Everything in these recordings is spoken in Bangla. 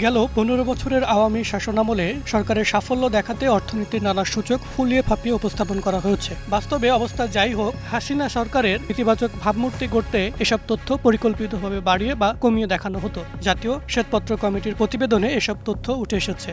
গেল ১৫ বছরের আওয়ামী শাসনামলে সরকারের সাফল্য দেখাতে অর্থনীতির নানা সূচক ফুলিয়ে ফাঁপিয়ে উপস্থাপন করা হয়েছে। বাস্তবে অবস্থা যাই হোক, হাসিনা সরকারের ইতিবাচক ভাবমূর্তি গড়তে এসব তথ্য পরিকল্পিতভাবে বাড়িয়ে বা কমিয়ে দেখানো হতো। জাতীয় শ্বেতপত্র কমিটির প্রতিবেদনে এসব তথ্য উঠে এসেছে।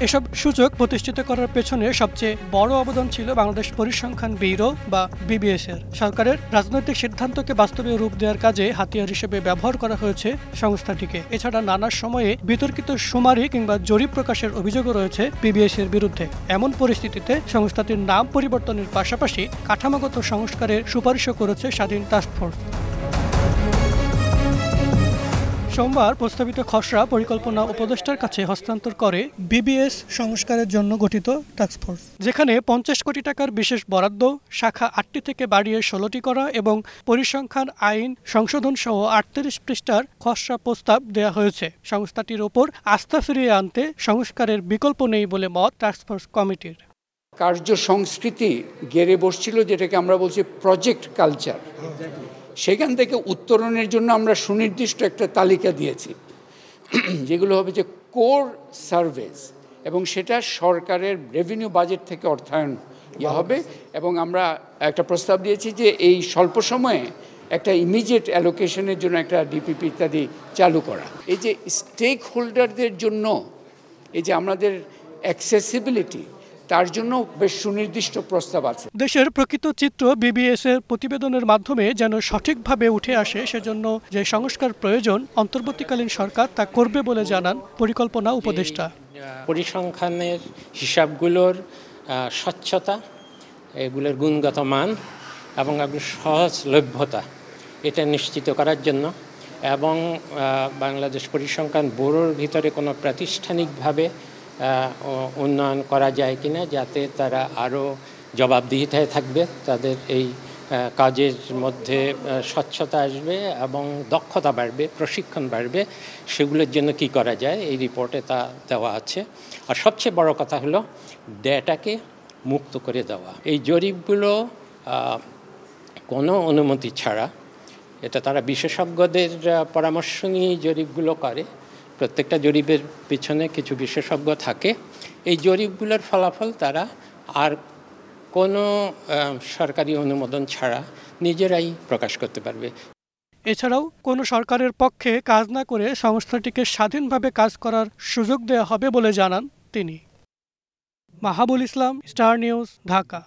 এসব সূচক প্রতিষ্ঠিত করার পেছনে সবচেয়ে বড় অবদান ছিল বাংলাদেশ পরিসংখ্যান ব্যুরো বা বিবিএস-এর। সরকারের রাজনৈতিক সিদ্ধান্তকে বাস্তবে রূপ দেওয়ার কাজে হাতিয়ার হিসেবে ব্যবহার করা হয়েছে সংস্থাটিকে। এছাড়া নানা সময়ে বিতর্কিত শুমারি কিংবা জরিপ প্রকাশের অভিযোগও রয়েছে বিবিএস-এর বিরুদ্ধে। এমন পরিস্থিতিতে সংস্থাটির নাম পরিবর্তনের পাশাপাশি কাঠামোগত সংস্কারের সুপারিশও করেছে স্বাধীন টাস্কফোর্স। সোমবার প্রস্তাবিত খসড়া পরিকল্পনা উপদেষ্টার কাছে হস্তান্তর করে বিবিএস সংস্কারের জন্য গঠিত টাস্কফোর্স, যেখানে ৫০ কোটি টাকার বিশেষ বরাদ্দ, শাখা ৮টি থেকে বাড়িয়ে ১৬টি করা এবং পরিসংখ্যান আইন সংশোধন সহ ৩৮ পৃষ্ঠার খসড়া প্রস্তাব দেওয়া হয়েছে। সংস্থাটির ওপর আস্থা ফিরিয়ে আনতে সংস্কারের বিকল্প নেই বলে মত টাস্কফোর্স কমিটির। কার্য সংস্কৃতি গেড়ে বসছিল, যেটাকে আমরা বলছি প্রজেক্ট কালচার। সেখান থেকে উত্তরণের জন্য আমরা সুনির্দিষ্ট একটা তালিকা দিয়েছি, যেগুলো হবে যে কোর সার্ভিস, এবং সেটা সরকারের রেভিনিউ বাজেট থেকে অর্থায়ন হবে। এবং আমরা একটা প্রস্তাব দিয়েছি যে এই স্বল্প সময়ে একটা ইমিডিয়েট অ্যালোকেশনের জন্য একটা ডিপিপি ইত্যাদি চালু করা। এই যে স্টেক হোল্ডারদের জন্য এই যে আমাদের অ্যাক্সেসিবিলিটি, তার জন্য বেশ সুনির্দিষ্ট প্রস্তাব আছে। দেশের প্রকৃত চিত্র বিবিএস-এর প্রতিবেদনের মাধ্যমে যেন সঠিকভাবে উঠে আসে, সেজন্য যে সংস্কার প্রয়োজন অন্তর্বর্তীকালীন সরকার তা করবে বলে জানান পরিকল্পনা উপদেষ্টা। পরিসংখ্যানের হিসাবগুলোর স্বচ্ছতা, এগুলোর গুণগত মান এবং সহজলভ্যতা এটা নিশ্চিত করার জন্য, এবং বাংলাদেশ পরিসংখ্যান ব্যুরোর ভিতরে কোনো প্রাতিষ্ঠানিকভাবে উন্নয়ন করা যায় কিনা, যাতে তারা আরও জবাবদিহিতায় থাকবে, তাদের এই কাজের মধ্যে স্বচ্ছতা আসবে এবং দক্ষতা বাড়বে, প্রশিক্ষণ বাড়বে, সেগুলোর জন্য কি করা যায় এই রিপোর্টে তা দেওয়া আছে। আর সবচেয়ে বড় কথা হলো ডেটাকে মুক্ত করে দেওয়া। এই জরিপগুলো কোনো অনুমতি ছাড়া, এটা তারা বিশেষজ্ঞদের পরামর্শ নিয়ে জরিপগুলো করে। প্রত্যেকটা জরিপের পিছনে কিছু বিশেষজ্ঞ থাকে। এই জরিপগুলোর ফলাফল তারা আর কোনো সরকারি অনুমোদন ছাড়া নিজেরাই প্রকাশ করতে পারবে। এছাড়াও কোনো সরকারের পক্ষে কাজ না করে সংস্থাটিকে স্বাধীনভাবে কাজ করার সুযোগ দেওয়া হবে বলে জানান তিনি। মাহাবুল ইসলাম, স্টার নিউজ, ঢাকা।